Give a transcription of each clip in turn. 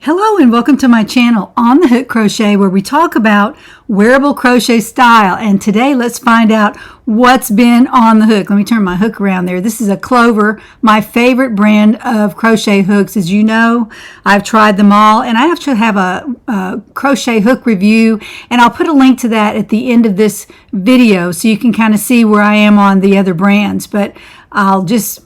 Hello and welcome to my channel On the Hook Crochet, where we talk about wearable crochet style. And today let's find out what's been on the hook. Let me turn my hook around there. This is a Clover, my favorite brand of crochet hooks. As you know, I've tried them all, and I actually have a crochet hook review, and I'll put a link to that at the end of this video so you can kind of see where I am on the other brands. But I'll just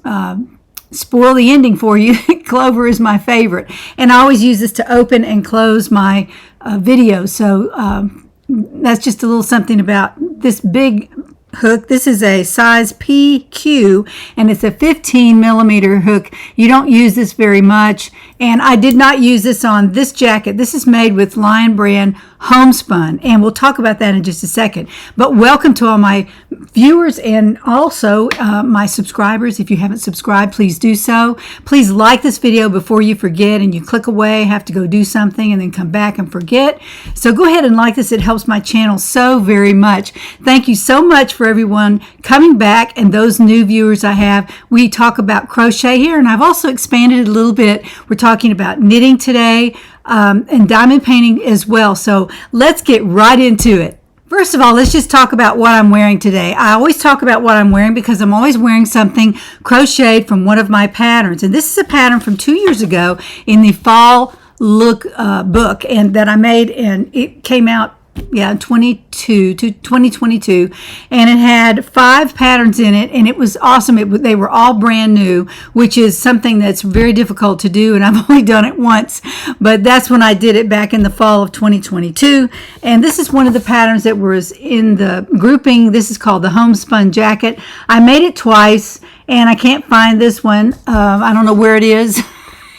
spoil the ending for you. Clover is my favorite, and I always use this to open and close my videos. So that's just a little something about this big hook. This is a size PQ, and it's a 15 millimeter hook. You don't use this very much, and I did not use this on this jacket. This is made with Lion Brand homespun, and we'll talk about that in just a second. But welcome to all my viewers and also my subscribers. If you haven't subscribed, please do so. Please like this video before you forget and you click away, have to go do something, and then come back and forget. So go ahead and like this. It helps my channel so very much. Thank you so much for everyone coming back and those new viewers I have. We talk about crochet here, and I've also expanded it a little bit. We're talking about knitting today, and diamond painting as well. So let's get right into it. First of all, let's just talk about what I'm wearing today. I always talk about what I'm wearing because I'm always wearing something crocheted from one of my patterns. And this is a pattern from 2 years ago in the Fall Look book, and that I made, and it came out 2022, and it had 5 patterns in it, and it was awesome. They were all brand new, which is something that's very difficult to do, and I've only done it once, but that's when I did it back in the fall of 2022. And this is one of the patterns that was in the grouping. This is called the homespun jacket. I made it twice, and I can't find this one. I don't know where it is.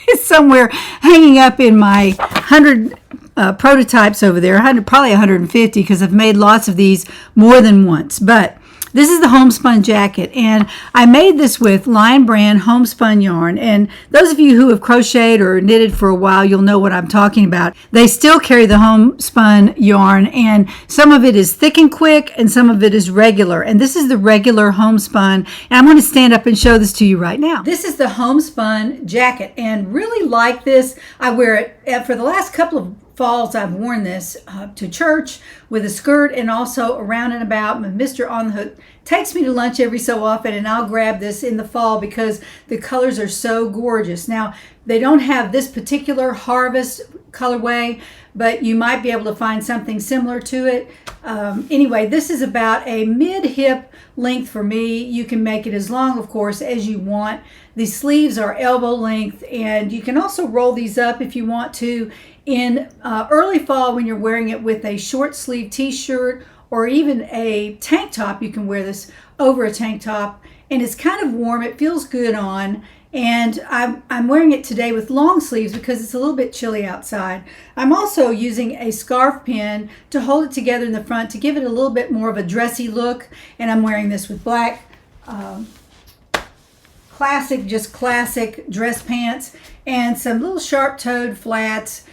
It's somewhere hanging up in my 100 prototypes over there, probably 150, because I've made lots of these more than once. But this is the homespun jacket, and I made this with Lion Brand homespun yarn. And those of you who have crocheted or knitted for a while, you'll know what I'm talking about. They still carry the homespun yarn, and some of it is thick and quick, and some of it is regular. And this is the regular homespun, and I'm going to stand up and show this to you right now. This is the homespun jacket, and really like this. I wear it for the last couple of falls. I've worn this to church with a skirt, and also around and about. Mr. On the Hook takes me to lunch every so often, and I'll grab this in the fall because the colors are so gorgeous. Now, they don't have this particular harvest colorway, but you might be able to find something similar to it. Anyway, this is about a mid-hip length for me. You can make it as long, of course, as you want. The sleeves are elbow length, and you can also roll these up if you want to. In early fall, when you're wearing it with a short sleeve t-shirt or even a tank top, you can wear this over a tank top, and it's kind of warm. It feels good on, and I'm wearing it today with long sleeves because it's a little bit chilly outside. I'm also using a scarf pin to hold it together in the front to give it a little bit more of a dressy look, and I'm wearing this with black classic dress pants and some little sharp-toed flats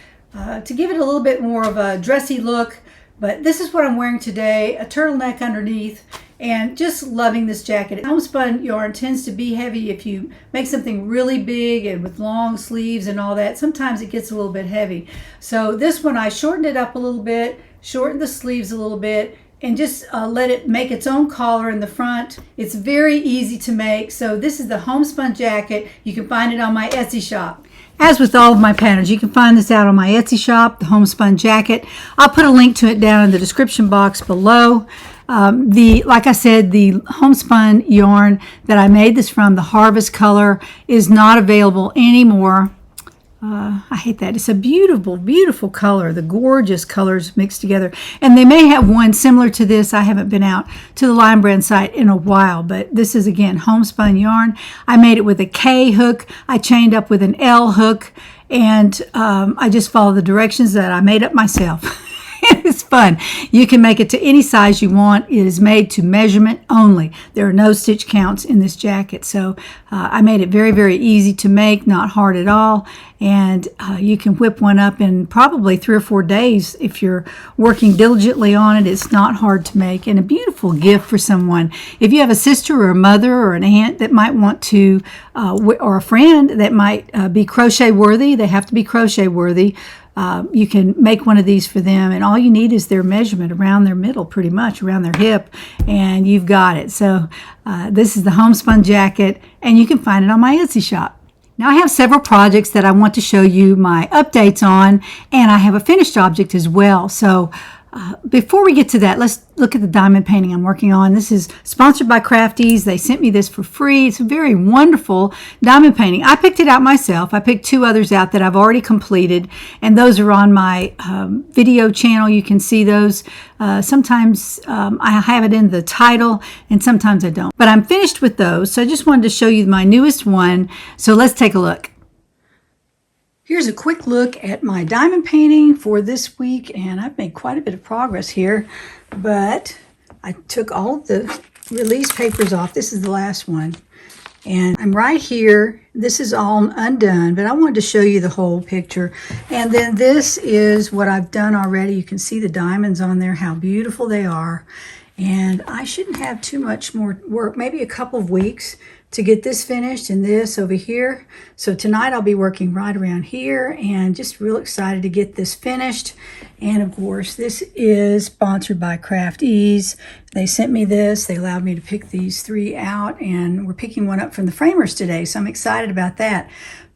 to give it a little bit more of a dressy look. But this is what I'm wearing today, a turtleneck underneath, and just loving this jacket. Homespun yarn tends to be heavy if you make something really big and with long sleeves and all that. Sometimes it gets a little bit heavy. So this one, I shortened it up a little bit, shortened the sleeves a little bit, and just let it make its own collar in the front. It's very easy to make. So this is the homespun jacket. You can find it on my Etsy shop. As with all of my patterns, you can find this out on my Etsy shop, the homespun jacket. I'll put a link to it down in the description box below. Like I said, the homespun yarn that I made this from, the harvest color, is not available anymore. I hate that. It's a beautiful, beautiful color. The gorgeous colors mixed together. And they may have one similar to this. I haven't been out to the Lion Brand site in a while, but this is, again, homespun yarn. I made it with a K hook. I chained up with an L hook, and I just followed the directions that I made up myself. It's fun. You can make it to any size you want. It is made to measurement only. There are no stitch counts in this jacket. So I made it very, very easy to make, not hard at all. And you can whip one up in probably 3 or 4 days if you're working diligently on it. It's not hard to make, and a beautiful gift for someone. If you have a sister or a mother or an aunt that might want to, or a friend that might be crochet worthy, they have to be crochet worthy. You can make one of these for them, and all you need is their measurement around their middle, pretty much around their hip, and you've got it. So this is the homespun jacket, and you can find it on my Etsy shop. Now I have several projects that I want to show you my updates on, and I have a finished object as well. So before we get to that, let's look at the diamond painting I'm working on. This is sponsored by CraftEase. They sent me this for free. It's a very wonderful diamond painting. I picked it out myself. I picked 2 others out that I've already completed, and those are on my video channel. You can see those. Sometimes I have it in the title, and sometimes I don't. But I'm finished with those, so I just wanted to show you my newest one. So let's take a look. Here's a quick look at my diamond painting for this week, and I've made quite a bit of progress here, but I took all of the release papers off. This is the last one, and I'm right here. This is all undone, but I wanted to show you the whole picture. And then this is what I've done already. You can see the diamonds on there, how beautiful they are. And I shouldn't have too much more work, maybe a couple of weeks to get this finished and this over here. So tonight I'll be working right around here, and just real excited to get this finished. And of course, this is sponsored by CraftEase. They sent me this. They allowed me to pick these 3 out, and we're picking one up from the framers today. So I'm excited about that.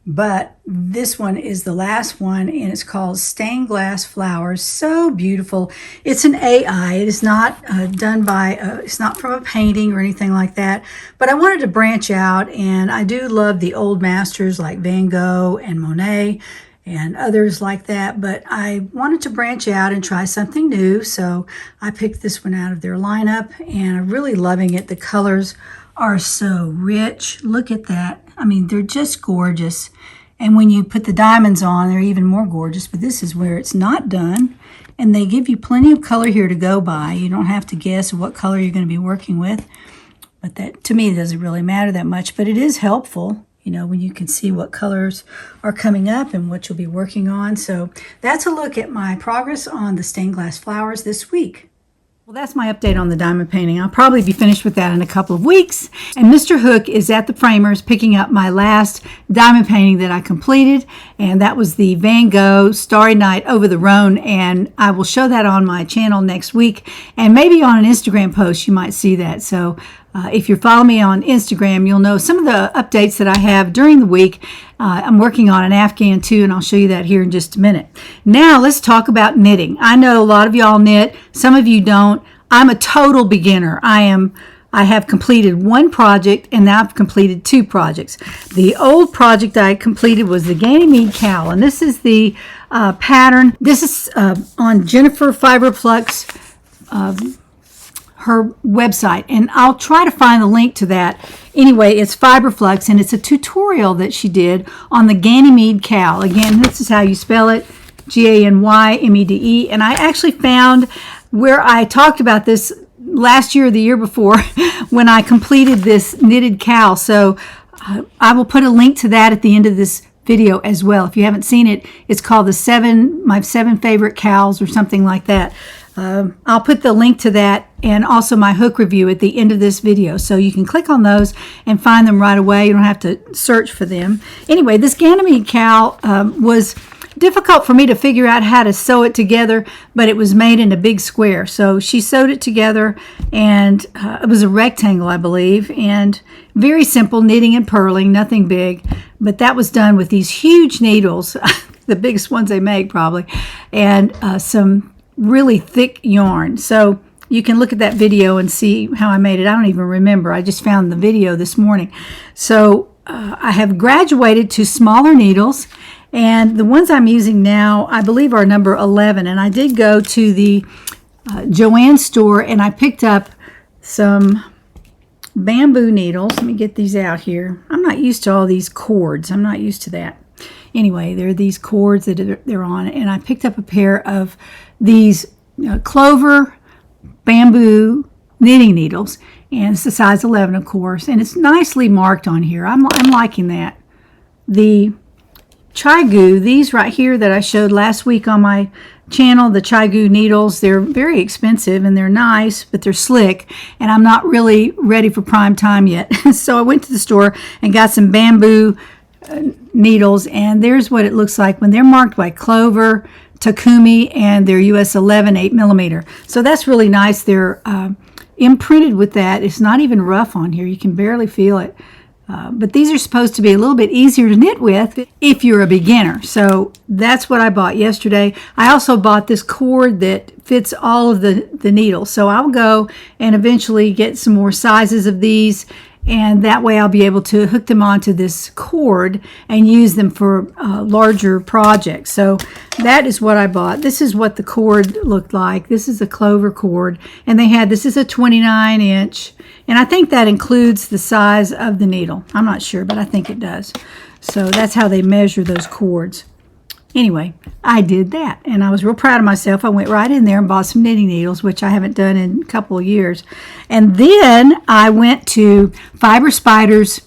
But this one is the last one, and it's called Stained Glass Flowers. So beautiful. It's an AI. It is not done by, it's not from a painting or anything like that. But I wanted to branch out, and I do love the old masters like Van Gogh and Monet and others like that. But I wanted to branch out and try something new. So I picked this one out of their lineup, and I'm really loving it. The colors are so rich. Look at that. I mean, they're just gorgeous. And when you put the diamonds on, they're even more gorgeous. But this is where it's not done. And they give you plenty of color here to go by. You don't have to guess what color you're going to be working with. But that, to me, doesn't really matter that much. But it is helpful, you know, when you can see what colors are coming up and what you'll be working on. So that's a look at my progress on the stained glass flowers this week. Well, that's my update on the diamond painting. I'll probably be finished with that in a couple of weeks. And Mr. Hook is at the framers picking up my last diamond painting that I completed. And that was the Van Gogh Starry Night Over the Rhone. And I will show that on my channel next week. And maybe on an Instagram post, you might see that. So if you follow me on Instagram, you'll know some of the updates that I have during the week. I'm working on an Afghan too, and I'll show you that here in just a minute. Now let's talk about knitting. I know a lot of y'all knit, some of you don't. I'm a total beginner. I have completed 1 project, and now I've completed 2 projects. The old project I completed was the Ganymede cowl, and this is the pattern. This is on Jennifer Fiberflux her website, and I'll try to find the link to that. Anyway, it's Fiberflux, and it's a tutorial that she did on the Ganymede cowl. Again, this is how you spell it, Ganymede, and I actually found where I talked about this last year or the year before when I completed this knitted cowl. So I will put a link to that at the end of this video as well. If you haven't seen it, it's called my 7 favorite cowls or something like that. I'll put the link to that and also my hook review at the end of this video. So you can click on those and find them right away. You don't have to search for them. Anyway, this Ganymede cowl was difficult for me to figure out how to sew it together, but it was made in a big square. So she sewed it together, and it was a rectangle, I believe, and very simple knitting and purling, nothing big. But that was done with these huge needles, the biggest ones they make probably, and some really thick yarn. So you can look at that video and see how I made it. I don't even remember. I just found the video this morning. So I have graduated to smaller needles, and the ones I'm using now, I believe, are number 11. And I did go to the Joann store, and I picked up some bamboo needles. Let me get these out here. I'm not used to all these cords. I'm not used to that. Anyway, there are these cords that they're on, and I picked up a pair of these clover bamboo knitting needles, and it's the size 11, of course, and it's nicely marked on here. I'm liking that. The Chai-Goo, these right here that I showed last week on my channel, the Chai-Goo needles, they're very expensive and they're nice, but they're slick, and I'm not really ready for prime time yet. So I went to the store and got some bamboo needles, and there's what it looks like when they're marked by Clover, Takumi, and they're US 11 8mm. So that's really nice. They're imprinted with that. It's not even rough on here. You can barely feel it. But these are supposed to be a little bit easier to knit with if you're a beginner. So that's what I bought yesterday. I also bought this cord that fits all of the needles. So I'll go and eventually get some more sizes of these, and that way I'll be able to hook them onto this cord and use them for larger projects. So that is what I bought. This is what the cord looked like. This is a Clover cord, and this is a 29-inch, and I think that includes the size of the needle. I'm not sure, but I think it does. So that's how they measure those cords. Anyway, I did that, and I was real proud of myself. I went right in there and bought some knitting needles, which I haven't done in a couple of years. And then I went to Fiber Spider's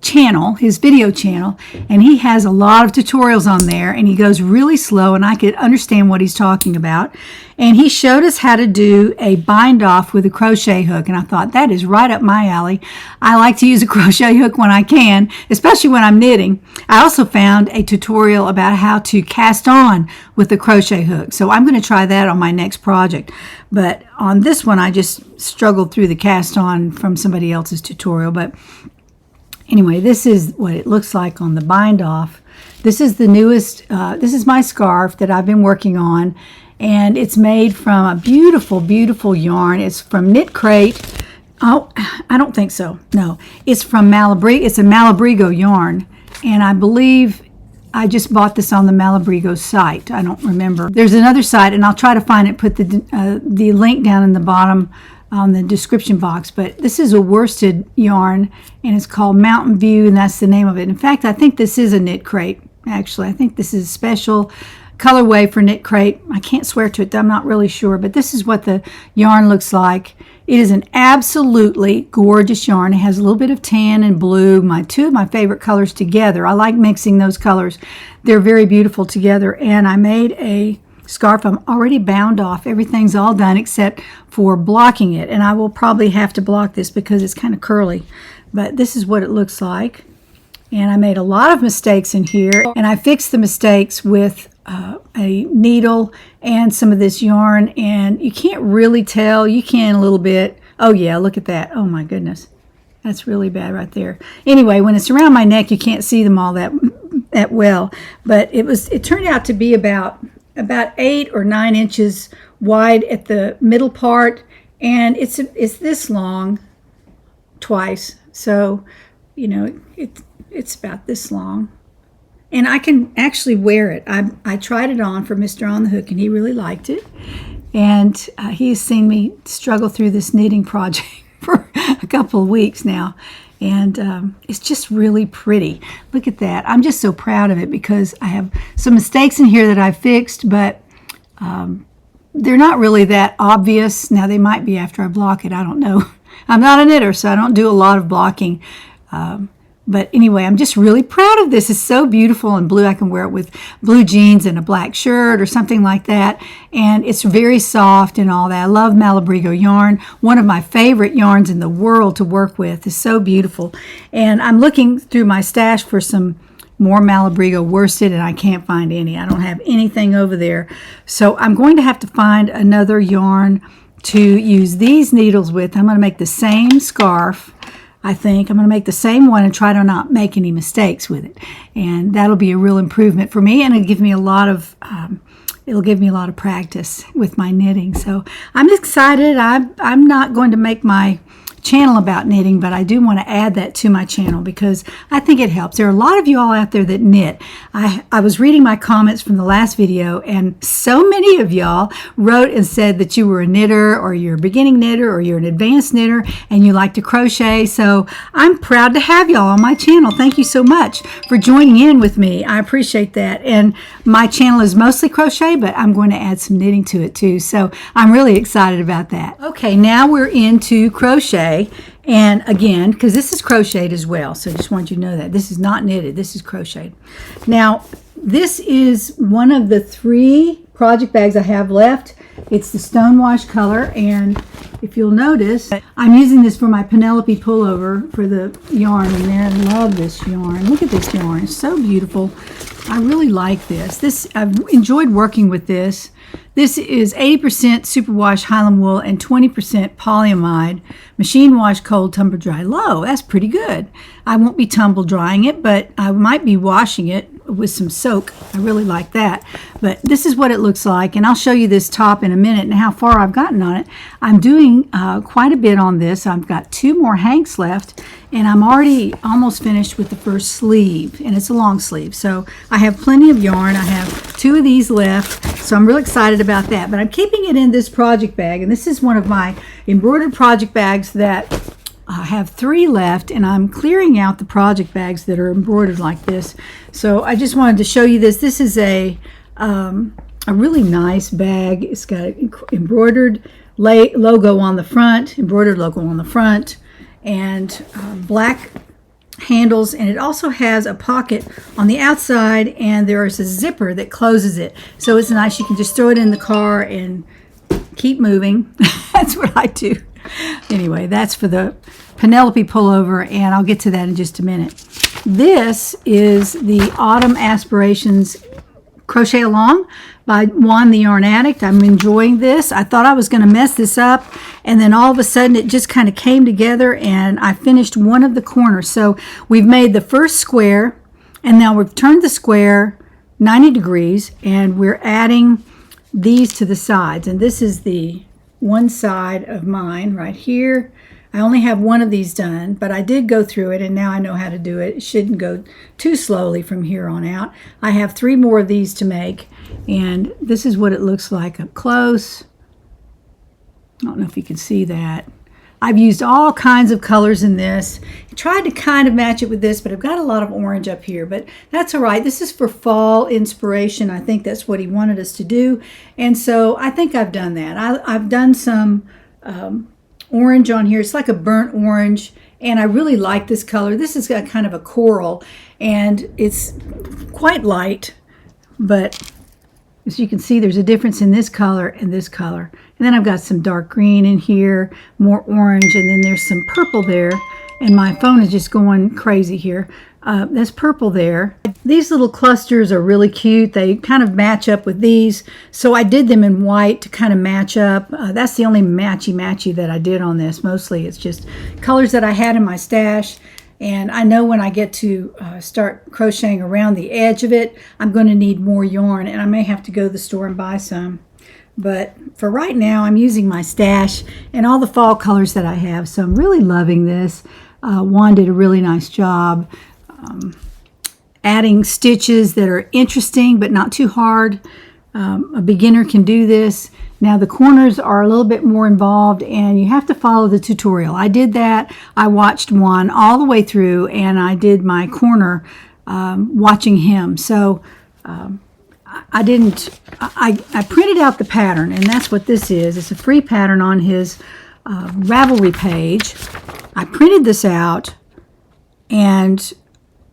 channel, his video channel, and he has a lot of tutorials on there, and he goes really slow, and I could understand what he's talking about. And he showed us how to do a bind off with a crochet hook, and I thought, that is right up my alley. I like to use a crochet hook when I can, especially when I'm knitting. I also found a tutorial about how to cast on with the crochet hook, so I'm going to try that on my next project. But on this one, I just struggled through the cast on from somebody else's tutorial. But anyway, this is what it looks like on the bind off. This is the newest, this is my scarf that I've been working on, and it's made from a beautiful, beautiful yarn. It's from Knit Crate. Oh, I don't think so. No, it's from Malabrigo. It's a Malabrigo yarn, and I believe I just bought this on the Malabrigo site. I don't remember. There's another site, and I'll try to find it, put the link down in the bottom on the description box. But this is a worsted yarn, and it's called Mountain View, and that's the name of it. In fact, I think this is a Knit Crate, actually. I think this is a special colorway for Knit Crate. I can't swear to it, I'm not really sure, but this is what the yarn looks like. It is an absolutely gorgeous yarn. It has a little bit of tan and blue, two of my favorite colors together. I like mixing those colors. They're very beautiful together, and I made a scarf. I'm already bound off. Everything's all done except for blocking it, and I will probably have to block this because it's kind of curly, but this is what it looks like. And I made a lot of mistakes in here, and I fixed the mistakes with a needle and some of this yarn, and you can't really tell. You can a little bit. Oh yeah, look at that. Oh my goodness, that's really bad right there. Anyway, when it's around my neck, you can't see them all that well, but it turned out to be about 8 or 9 inches wide at the middle part, and it's this long twice. So, you know, it's about this long. And I can actually wear it. I tried it on for Mr. On the Hook, and he really liked it. And he's seen me struggle through this knitting project for a couple of weeks now. And it's just really pretty. Look at that. I'm just so proud of it because I have some mistakes in here that I fixed, but they're not really that obvious. Now, they might be after I block it. I don't know. I'm not a knitter, so I don't do a lot of blocking. But anyway, I'm just really proud of this. It's so beautiful in blue. I can wear it with blue jeans and a black shirt or something like that. And it's very soft and all that. I love Malabrigo yarn. One of my favorite yarns in the world to work with. It's so beautiful. And I'm looking through my stash for some more Malabrigo worsted, and I can't find any. I don't have anything over there. So I'm going to have to find another yarn to use these needles with. I'm going to make the same scarf. I think I'm going to make the same one and try to not make any mistakes with it, and that'll be a real improvement for me, and it'll give me a lot of practice with my knitting. So I'm excited. I'm not going to make my channel about knitting, but I do want to add that to my channel because I think it helps. There are a lot of you all out there that knit. I was reading my comments from the last video, and so many of y'all wrote and said that you were a knitter, or you're a beginning knitter, or you're an advanced knitter, and you like to crochet. So I'm proud to have y'all on my channel. Thank you so much for joining in with me. I appreciate that. And my channel is mostly crochet, but I'm going to add some knitting to it too. So I'm really excited about that. Okay, now we're into crochet. And again, because this is crocheted as well, so I just want you to know that. This is not knitted, this is crocheted. Now, this is one of the 3 project bags I have left. It's the Stonewash color, and if you'll notice, I'm using this for my Penelope pullover for the yarn in there. I love this yarn. Look at this yarn, it's so beautiful. I really like this. I've enjoyed working with this. This is 80% superwash Highland wool and 20% polyamide, machine wash, cold, tumble dry, low. That's pretty good. I won't be tumble drying it, but I might be washing it with some soak. I really like that. But this is what it looks like, and I'll show you this top in a minute and how far I've gotten on it. I'm doing quite a bit on this. I've got 2 more hanks left, and I'm already almost finished with the first sleeve, and it's a long sleeve. So I have plenty of yarn. I have 2 of these left, so I'm really excited about that. But I'm keeping it in this project bag, and this is one of my embroidered project bags that I have 3 left, and I'm clearing out the project bags that are embroidered like this. So I just wanted to show you this. This is a really nice bag. It's got an embroidered logo on the front, and black handles, and it also has a pocket on the outside, and there is a zipper that closes it. So it's nice. You can just throw it in the car and keep moving. That's what I do. Anyway, that's for the Penelope pullover, and I'll get to that in just a minute. This is the Autumn Aspirations Crochet Along by Juan the Yarn Addict. I'm enjoying this. I thought I was going to mess this up, and then all of a sudden it just kind of came together, and I finished one of the corners. So we've made the first square, and now we've turned the square 90 degrees, and we're adding these to the sides. And this is the one side of mine right here. I only have one of these done, but I did go through it, and now I know how to do it. It shouldn't go too slowly from here on out. I have 3 more of these to make, and this is what it looks like up close. I don't know if you can see that. I've used all kinds of colors in this. I tried to kind of match it with this, but I've got a lot of orange up here, but that's all right. This is for fall inspiration. I think that's what he wanted us to do, and so I think I've done that. I've done some orange on here. It's like a burnt orange, and I really like this color. This has got kind of a coral, and it's quite light, but as you can see, there's a difference in this color and this color. And then I've got some dark green in here, more orange, and then there's some purple there, and my phone is just going crazy here. That's purple there. These little clusters are really cute. They kind of match up with these, so I did them in white to kind of match up. That's the only matchy that I did on this. Mostly it's just colors that I had in my stash, and I know when I get to start crocheting around the edge of it, I'm going to need more yarn, and I may have to go to the store and buy some. But for right now, I'm using my stash and all the fall colors that I have, so I'm really loving this. Juan did a really nice job adding stitches that are interesting but not too hard. A beginner can do this. Now the corners are a little bit more involved, and you have to follow the tutorial. I did that. I watched Juan all the way through, and I did my corner watching him. So I printed out the pattern, and that's what this is. It's a free pattern on his Ravelry page. I printed this out, and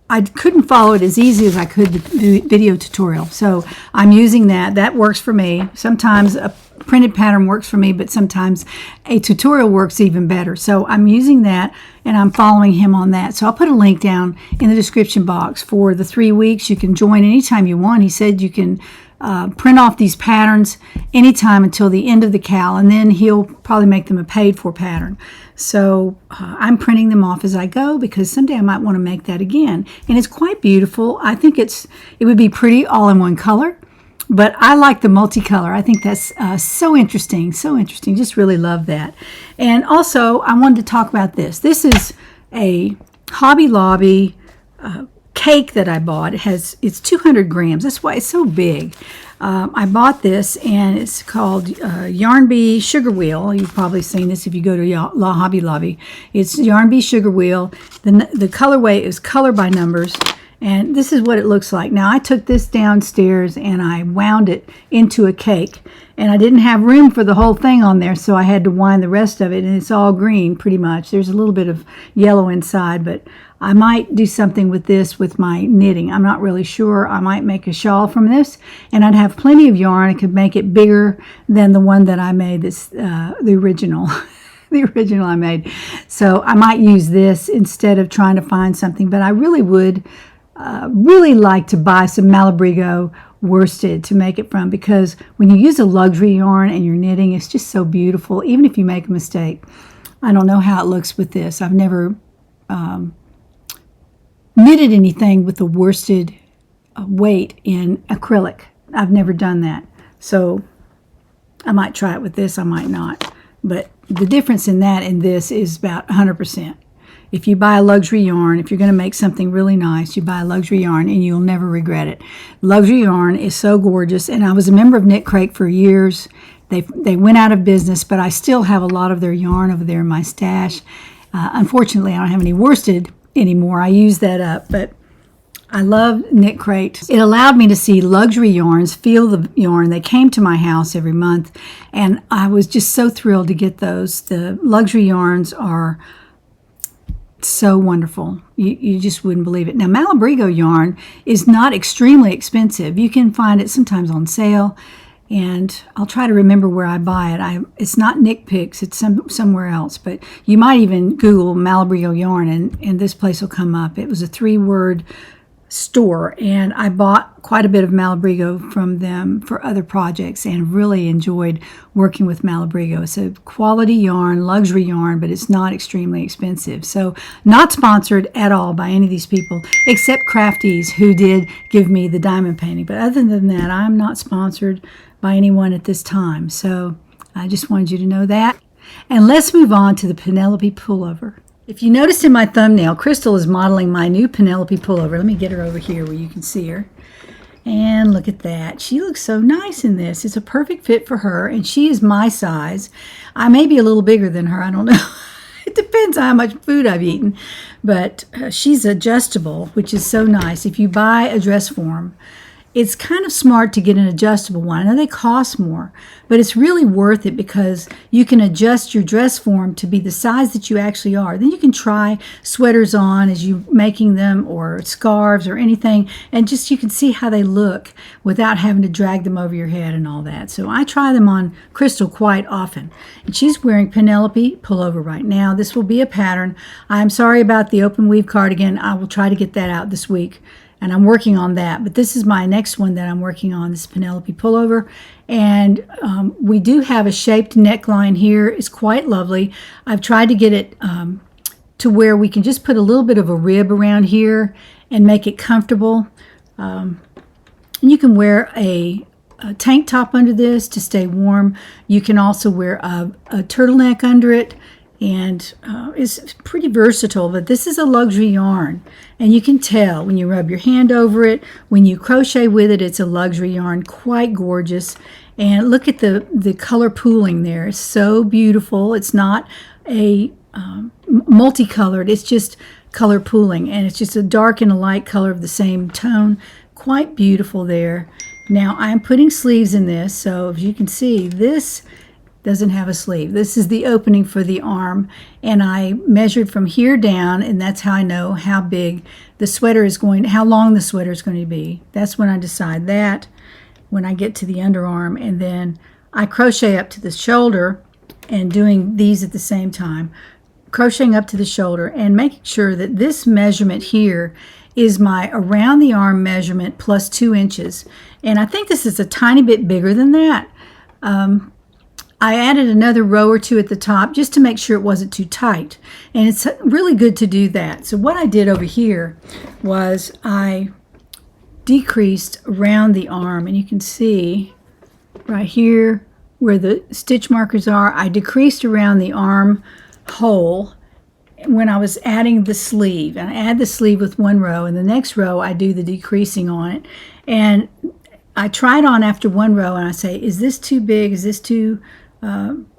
I couldn't follow it as easy as I could the video tutorial. So I'm using that. That works for me. Sometimes a printed pattern works for me, but sometimes a tutorial works even better. So I'm using that, and I'm following him on that. So I'll put a link down in the description box for the 3 weeks. You can join anytime you want. He said you can print off these patterns anytime until the end of the cal, and then he'll probably make them a paid-for pattern. So I'm printing them off as I go, because someday I might want to make that again. And it's quite beautiful. I think it would be pretty all in one color. But I like the multicolor. I think that's so interesting, so interesting. Just really love that. And also, I wanted to talk about this. This is a Hobby Lobby cake that I bought. It's 200 grams. That's why it's so big. I bought this, and it's called Yarn Bee Sugar Wheel. You've probably seen this if you go to Hobby Lobby. It's Yarn Bee Sugar Wheel. The colorway is color by numbers. And this is what it looks like. Now, I took this downstairs and I wound it into a cake. And I didn't have room for the whole thing on there, so I had to wind the rest of it. And it's all green, pretty much. There's a little bit of yellow inside, but I might do something with this with my knitting. I'm not really sure. I might make a shawl from this. And I'd have plenty of yarn. I could make it bigger than the one that I made, the original. The original I made. So I might use this instead of trying to find something. But I really would really like to buy some Malabrigo worsted to make it from, because when you use a luxury yarn and you're knitting, it's just so beautiful, even if you make a mistake. I don't know how it looks with this. I've never knitted anything with the worsted weight in acrylic. I've never done that. So I might try it with this, I might not. But the difference in that and this is about 100%. If you buy a luxury yarn, if you're going to make something really nice, you buy a luxury yarn and you'll never regret it. Luxury yarn is so gorgeous, and I was a member of Knit Crate for years. They went out of business, but I still have a lot of their yarn over there in my stash. Unfortunately, I don't have any worsted anymore. I use that up, but I love Knit Crate. It allowed me to see luxury yarns, feel the yarn. They came to my house every month, and I was just so thrilled to get those. The luxury yarns are so wonderful. You just wouldn't believe it. Now, Malabrigo yarn is not extremely expensive. You can find it sometimes on sale, and I'll try to remember where I buy it. It's not Knit Picks, it's somewhere else, but you might even Google Malabrigo yarn, and this place will come up. It was a 3-word store, and I bought quite a bit of Malabrigo from them for other projects and really enjoyed working with Malabrigo. It's a quality yarn, luxury yarn, but it's not extremely expensive. So not sponsored at all by any of these people except CraftEase, who did give me the diamond painting. But other than that, I'm not sponsored by anyone at this time. So I just wanted you to know that. And let's move on to the Penelope pullover. If you noticed in my thumbnail, Crystal is modeling my new Penelope pullover. Let me get her over here where you can see her. And look at that. She looks so nice in this. It's a perfect fit for her, and she is my size. I may be a little bigger than her. I don't know. It depends on how much food I've eaten. But she's adjustable, which is so nice. If you buy a dress form, it's kind of smart to get an adjustable one. I know they cost more, but it's really worth it because you can adjust your dress form to be the size that you actually are. Then you can try sweaters on as you're making them, or scarves or anything, and just you can see how they look without having to drag them over your head and all that. So I try them on Crystal quite often. And she's wearing Penelope pullover right now. This will be a pattern. I'm sorry about the open weave cardigan. I will try to get that out this week, and I'm working on that. But this is my next one that I'm working on, this Penelope pullover. And we do have a shaped neckline here. It's quite lovely. I've tried to get it to where we can just put a little bit of a rib around here and make it comfortable. And you can wear a tank top under this to stay warm. You can also wear a turtleneck under it. And it's pretty versatile, but this is a luxury yarn. And you can tell when you rub your hand over it, when you crochet with it, it's a luxury yarn, quite gorgeous. And look at the color pooling there. It's so beautiful. It's not a multicolored, it's just color pooling. And it's just a dark and a light color of the same tone. Quite beautiful there. Now I'm putting sleeves in this, so as you can see, this doesn't have a sleeve. This is the opening for the arm, and I measured from here down, and that's how I know how big the sweater is going, how long the sweater is going to be. That's when I decide that, when I get to the underarm, and then I crochet up to the shoulder, and doing these at the same time, crocheting up to the shoulder and making sure that this measurement here is my around the arm measurement plus 2 inches. And I think this is a tiny bit bigger than that. I added another row or two at the top just to make sure it wasn't too tight. And it's really good to do that. So what I did over here was I decreased around the arm, and you can see right here where the stitch markers are, I decreased around the arm hole when I was adding the sleeve. And I add the sleeve with one row, and the next row I do the decreasing on it. And I try it on after one row, and I say, is this too big? Is this too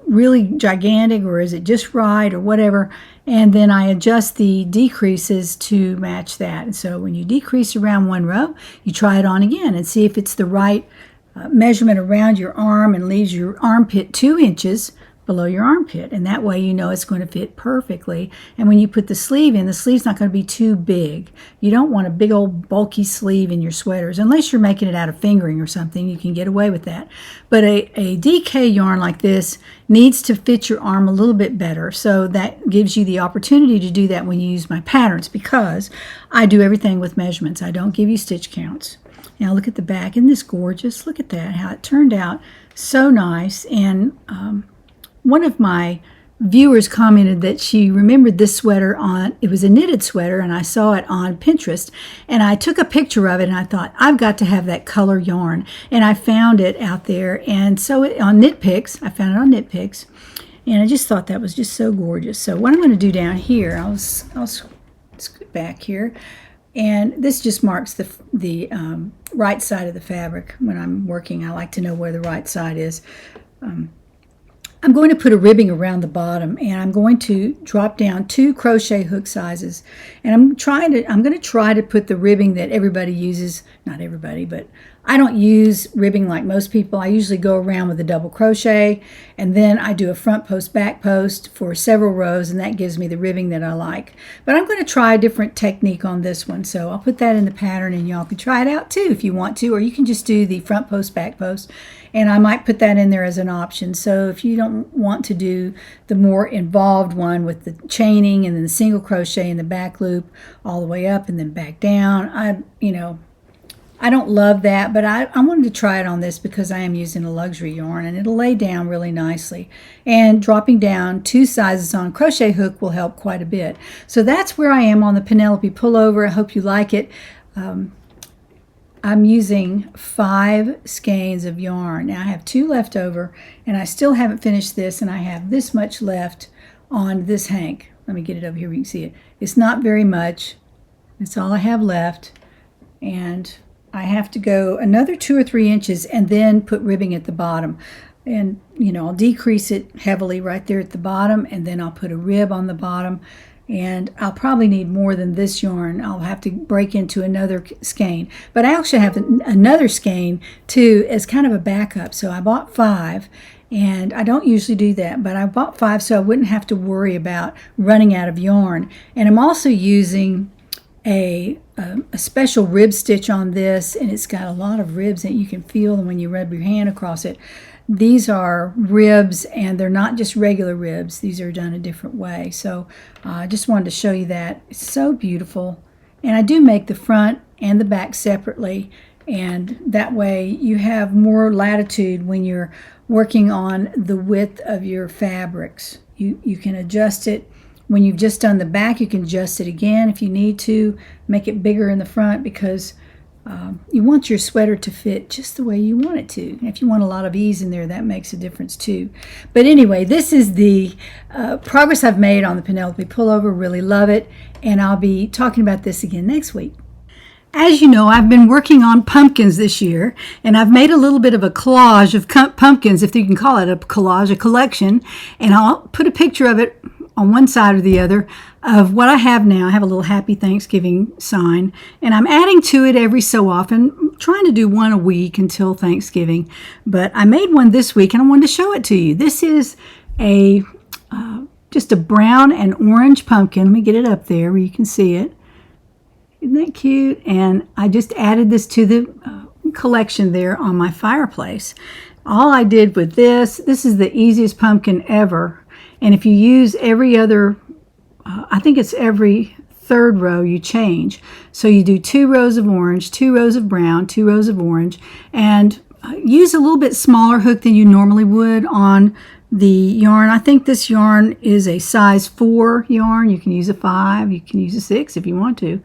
really gigantic, or is it just right, or whatever? And then I adjust the decreases to match that. And so when you decrease around one row, you try it on again and see if it's the right measurement around your arm and leaves your armpit 2 inches below your armpit, and that way you know it's going to fit perfectly. And when you put the sleeve in, the sleeve's not going to be too big. You don't want a big old bulky sleeve in your sweaters, unless you're making it out of fingering or something. You can get away with that. But a DK yarn like this needs to fit your arm a little bit better, so that gives you the opportunity to do that when you use my patterns, because I do everything with measurements. I don't give you stitch counts. Now look at the back. Isn't this gorgeous? Look at that, how it turned out so nice. And one of my viewers commented that she remembered this sweater on, it was a knitted sweater, and I saw it on Pinterest, and I took a picture of it, and I thought, I've got to have that color yarn, and I found it out there. And so on Knit Picks, I found it on Knit Picks, and I just thought that was just so gorgeous. So what I'm going to do down here, I'll scoot back here, and this just marks the right side of the fabric. When I'm working, I like to know where the right side is. I'm going to put a ribbing around the bottom, and I'm going to drop down 2 crochet hook sizes, and I'm going to try to put the ribbing that everybody uses. Not everybody, but I don't use ribbing like most people. I usually go around with a double crochet, and then I do a front post, back post for several rows, and that gives me the ribbing that I like. But I'm going to try a different technique on this one, so I'll put that in the pattern, and y'all can try it out too if you want to, or you can just do the front post, back post. And I might put that in there as an option. So if you don't want to do the more involved one with the chaining and then the single crochet in the back loop all the way up and then back down, I don't love that, but I wanted to try it on this because I am using a luxury yarn, and it'll lay down really nicely. And dropping down 2 sizes on crochet hook will help quite a bit. So that's where I am on the Penelope pullover. I hope you like it. I'm using 5 skeins of yarn. Now I have 2 left over, and I still haven't finished this, and I have this much left on this hank. Let me get it over here where you can see it. It's not very much. That's all I have left, and I have to go another 2 or 3 inches and then put ribbing at the bottom. And I'll decrease it heavily right there at the bottom, and then I'll put a rib on the bottom. And I'll probably need more than this yarn. I'll have to break into another skein. But I actually have another skein too as kind of a backup. So I bought 5, and I don't usually do that, but I bought 5 so I wouldn't have to worry about running out of yarn. And I'm also using a special rib stitch on this, and it's got a lot of ribs that you can feel when you rub your hand across it. These are ribs, and they're not just regular ribs. These are done a different way. So I just wanted to show you that. It's so beautiful. And I do make the front and the back separately, and that way you have more latitude when you're working on the width of your fabrics. You can adjust it. When you've just done the back, you can adjust it again if you need to, make it bigger in the front, because you want your sweater to fit just the way you want it to. If you want a lot of ease in there, that makes a difference too. But anyway, this is the progress I've made on the Penelope pullover. Really love it, and I'll be talking about this again next week. As you know, I've been working on pumpkins this year, and I've made a little bit of a collage of pumpkins, if you can call it a collage, a collection, and I'll put a picture of it on one side or the other of what I have now. I have a little Happy Thanksgiving sign, and I'm adding to it every so often. I'm trying to do one a week until Thanksgiving, but I made one this week, and I wanted to show it to you. This is just a brown and orange pumpkin. Let me get it up there where you can see it. Isn't that cute? And I just added this to the collection there on my fireplace. All I did with this is the easiest pumpkin ever. And if you use every other, I think it's every 3rd row you change. So you do 2 rows of orange, 2 rows of brown, 2 rows of orange, and use a little bit smaller hook than you normally would on the yarn. I think this yarn is a size 4 yarn. You can use a 5, you can use a 6 if you want to.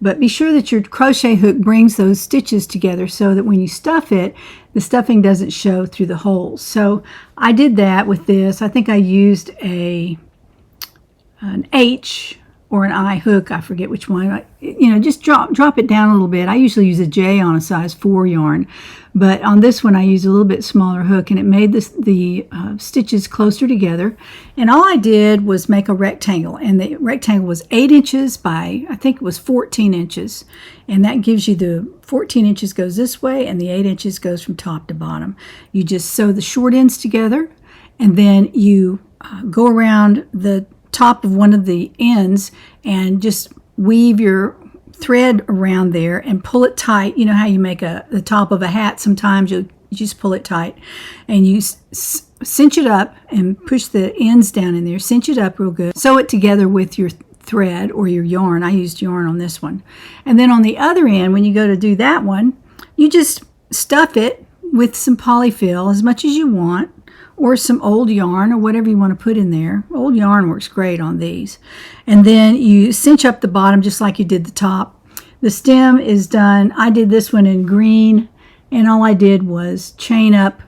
But be sure that your crochet hook brings those stitches together so that when you stuff it, the stuffing doesn't show through the holes. So I did that with this. I think I used an H or an I hook, I forget which one. You know, just drop it down a little bit. I usually use a J on a size 4 yarn, but on this one I used a little bit smaller hook, and it made the stitches closer together. And all I did was make a rectangle, and the rectangle was 8 inches by, I think it was 14 inches, and that gives you the 14 inches goes this way, and the 8 inches goes from top to bottom. You just sew the short ends together, and then you go around the top of one of the ends and just weave your thread around there and pull it tight. You know how you make the top of a hat, sometimes you just pull it tight, and you cinch it up and push the ends down in there, cinch it up real good, sew it together with your thread or your yarn. I used yarn on this one. And then on the other end, when you go to do that one, you just stuff it with some polyfill as much as you want, or some old yarn, or whatever you want to put in there. Old yarn works great on these. And then you cinch up the bottom just like you did the top. The stem is done. I did this one in green, and all I did was chain up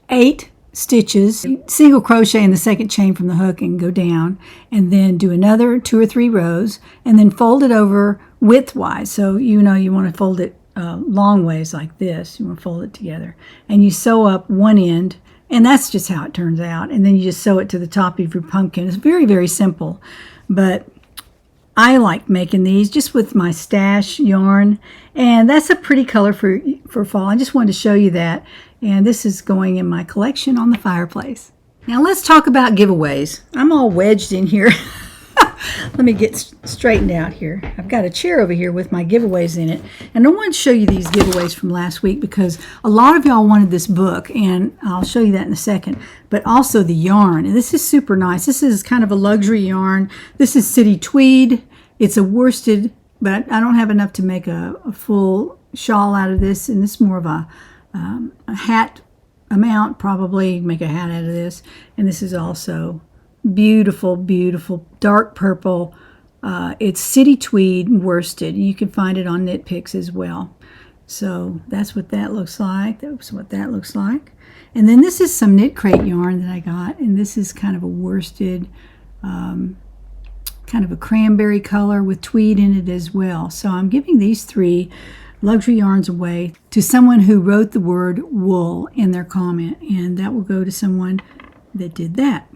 8 stitches, single crochet in the second chain from the hook and go down, and then do another 2 or 3 rows, and then fold it over widthwise. So you know you want to fold it long ways like this. You want to fold it together, and you sew up one end. And that's just how it turns out. And then you just sew it to the top of your pumpkin. It's very, very simple. But I like making these just with my stash yarn. And that's a pretty color for fall. I just wanted to show you that. And this is going in my collection on the fireplace. Now let's talk about giveaways. I'm all wedged in here. Let me get straightened out here. I've got a chair over here with my giveaways in it. And I want to show you these giveaways from last week because a lot of y'all wanted this book, and I'll show you that in a second. But also the yarn. And this is super nice. This is kind of a luxury yarn. This is City Tweed. It's a worsted, but I don't have enough to make a full shawl out of this. And this is more of a hat amount, probably. Make a hat out of this. And this is also beautiful, beautiful dark purple. It's City Tweed worsted. You can find it on Knit Picks as well. So that's what that looks like. That's what that looks like. And then this is some Knit Crate yarn that I got, and this is kind of a worsted, kind of a cranberry color with tweed in it as well. So I'm giving these 3 luxury yarns away to someone who wrote the word wool in their comment, and that will go to someone that did that.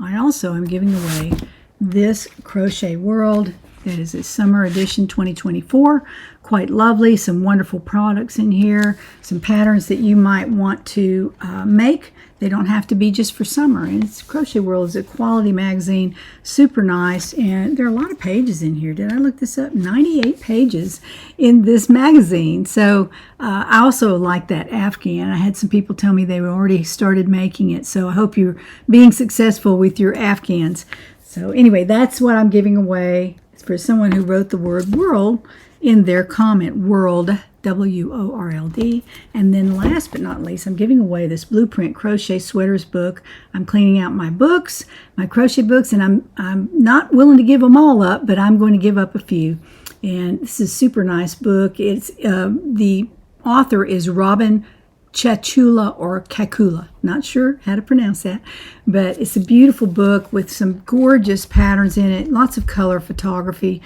I also am giving away this Crochet World. That is a summer edition 2024. Quite lovely. Some wonderful products in here. Some patterns that you might want to make. They don't have to be just for summer. And it's Crochet World is a quality magazine. Super nice. And there are a lot of pages in here. Did I look this up? 98 pages in this magazine. So I also like that Afghan. I had some people tell me they already started making it. So I hope you're being successful with your Afghans. So anyway, that's what I'm giving away. It's for someone who wrote the word world in their comment, world, W-O-R-L-D. And then last but not least, I'm giving away this Blueprint Crochet Sweaters book. I'm cleaning out my books, my crochet books, and I'm not willing to give them all up, but I'm going to give up a few. And this is a super nice book. It's the author is Robin Chachula or Kakula. Not sure how to pronounce that, but it's a beautiful book with some gorgeous patterns in it, lots of color photography.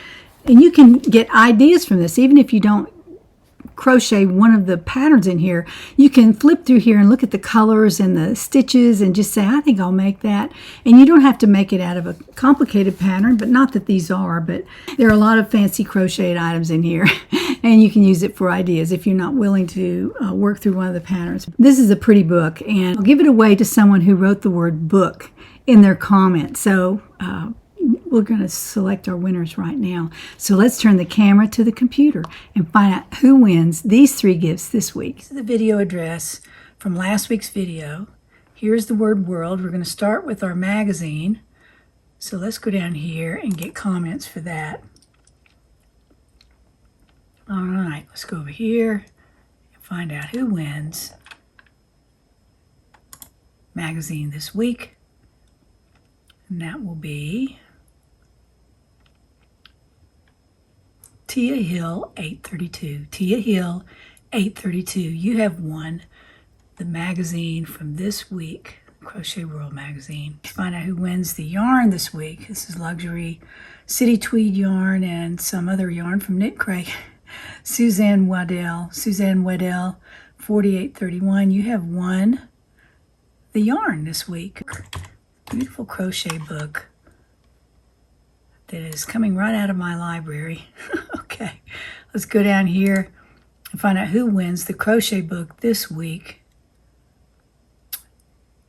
And you can get ideas from this, even if you don't crochet one of the patterns in here. You can flip through here and look at the colors and the stitches and just say, I think I'll make that. And you don't have to make it out of a complicated pattern, but not that these are, but there are a lot of fancy crocheted items in here and you can use it for ideas if you're not willing to work through one of the patterns. This is a pretty book, and I'll give it away to someone who wrote the word book in their comment. So we're going to select our winners right now. So let's turn the camera to the computer and find out who wins these 3 gifts this week. This is the video address from last week's video. Here's the word world. We're going to start with our magazine. So let's go down here and get comments for that. All right, let's go over here and find out who wins magazine this week. And that will be Tia Hill 832. Tia Hill 832. You have won the magazine from this week, Crochet World magazine. Let's find out who wins the yarn this week. This is luxury city tweed yarn and some other yarn from Knit Crate. Suzanne Waddell 4831. You have won the yarn this week. Beautiful crochet book that is coming right out of my library. Okay, let's go down here and find out who wins the crochet book this week.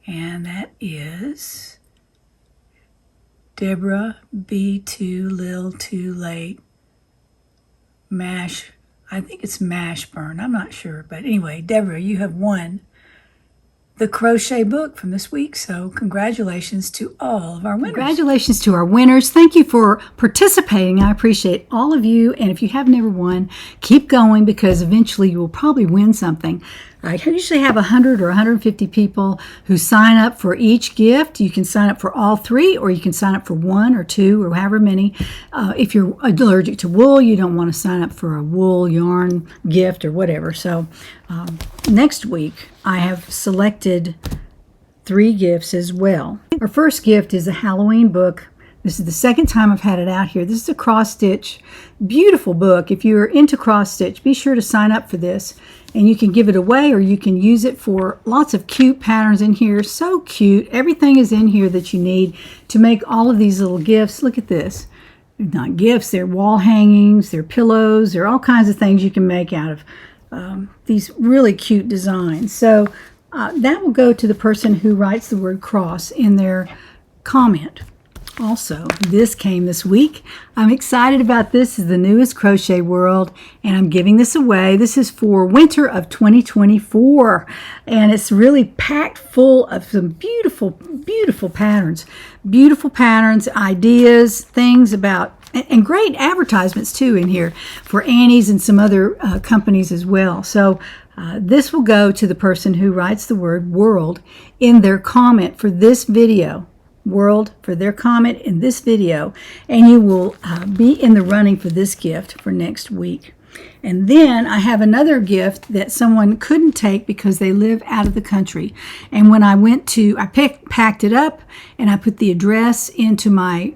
And that is Deborah B. Too Lil Too Late Mash. I think it's Mashburn. I'm not sure. But anyway, Deborah, you have won the crochet book from this week. So congratulations to all of our winners. Congratulations to our winners. Thank you for participating. I appreciate all of you. And if you have never won, keep going because eventually you will probably win something. I usually have 100 or 150 people who sign up for each gift. You can sign up for all three, or you can sign up for one or two or however many. If you're allergic to wool, you don't want to sign up for a wool yarn gift or whatever. So next week, I have selected 3 gifts as well. Our first gift is a Halloween book. This is the second time I've had it out here. This is a cross stitch, beautiful book. If you're into cross stitch, be sure to sign up for this. And you can give it away or you can use it for lots of cute patterns in here. So cute. Everything is in here that you need to make all of these little gifts. Look at this. They're not gifts. They're wall hangings. They're pillows. They're all kinds of things you can make out of these really cute designs. So that will go to the person who writes the word cross in their comment. Also, this came this week. I'm excited about this. This is the newest Crochet World, and I'm giving this away. This is for winter of 2024, and it's really packed full of some beautiful, beautiful patterns. Beautiful patterns, ideas, things about, and great advertisements too in here for Annie's and some other companies as well. So this will go to the person who writes the word world in their comment for this video. World for their comment in this video, and you will be in the running for this gift for next week. And then I have another gift that someone couldn't take because they live out of the country. And when I went to, I packed it up and I put the address into my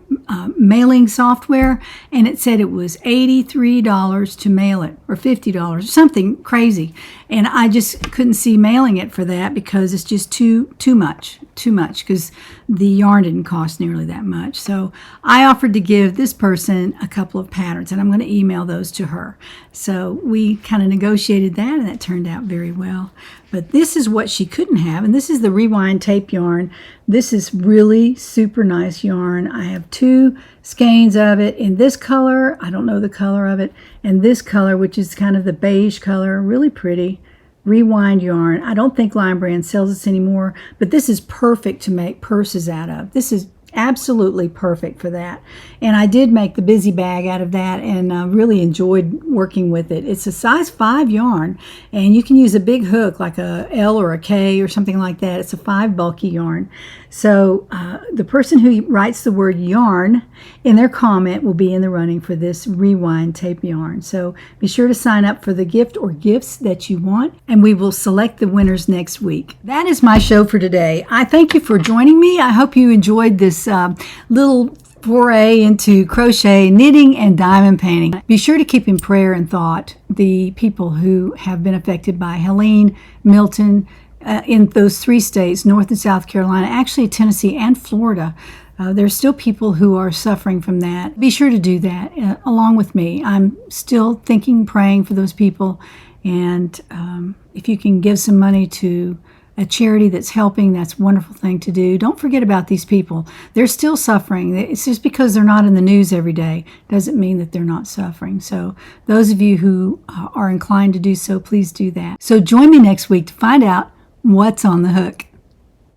mailing software, and it said it was $83 to mail it, or $50, something crazy. And I just couldn't see mailing it for that because it's just too much, because the yarn didn't cost nearly that much. So I offered to give this person a couple of patterns, and I'm going to email those to her. So we kind of negotiated that, and that turned out very well. But this is what she couldn't have, and this is the rewind tape yarn. This is really super nice yarn. I have 2 skeins of it in this color. I don't know the color of it. And this color, which is kind of the beige color, really pretty. Rewind yarn. I don't think Lion Brand sells this anymore, but this is perfect to make purses out of. This is absolutely perfect for that. And I did make the busy bag out of that, and really enjoyed working with it. It's a size 5 yarn, and you can use a big hook like a L or a K or something like that. It's a 5 bulky yarn. So the person who writes the word yarn in their comment will be in the running for this rewind tape yarn. So be sure to sign up for the gift or gifts that you want, and we will select the winners next week. That is my show for today. I thank you for joining me. I hope you enjoyed this little foray into crochet, knitting, and diamond painting. Be sure to keep in prayer and thought the people who have been affected by Helene, Milton, in those 3 states, North and South Carolina, actually Tennessee and Florida. There's still people who are suffering from that. Be sure to do that along with me. I'm still thinking, praying for those people. And if you can give some money to a charity that's helping, that's a wonderful thing to do. Don't forget about these people. They're still suffering. It's just because they're not in the news every day doesn't mean that they're not suffering. So those of you who are inclined to do so, please do that. So join me next week to find out what's on the hook.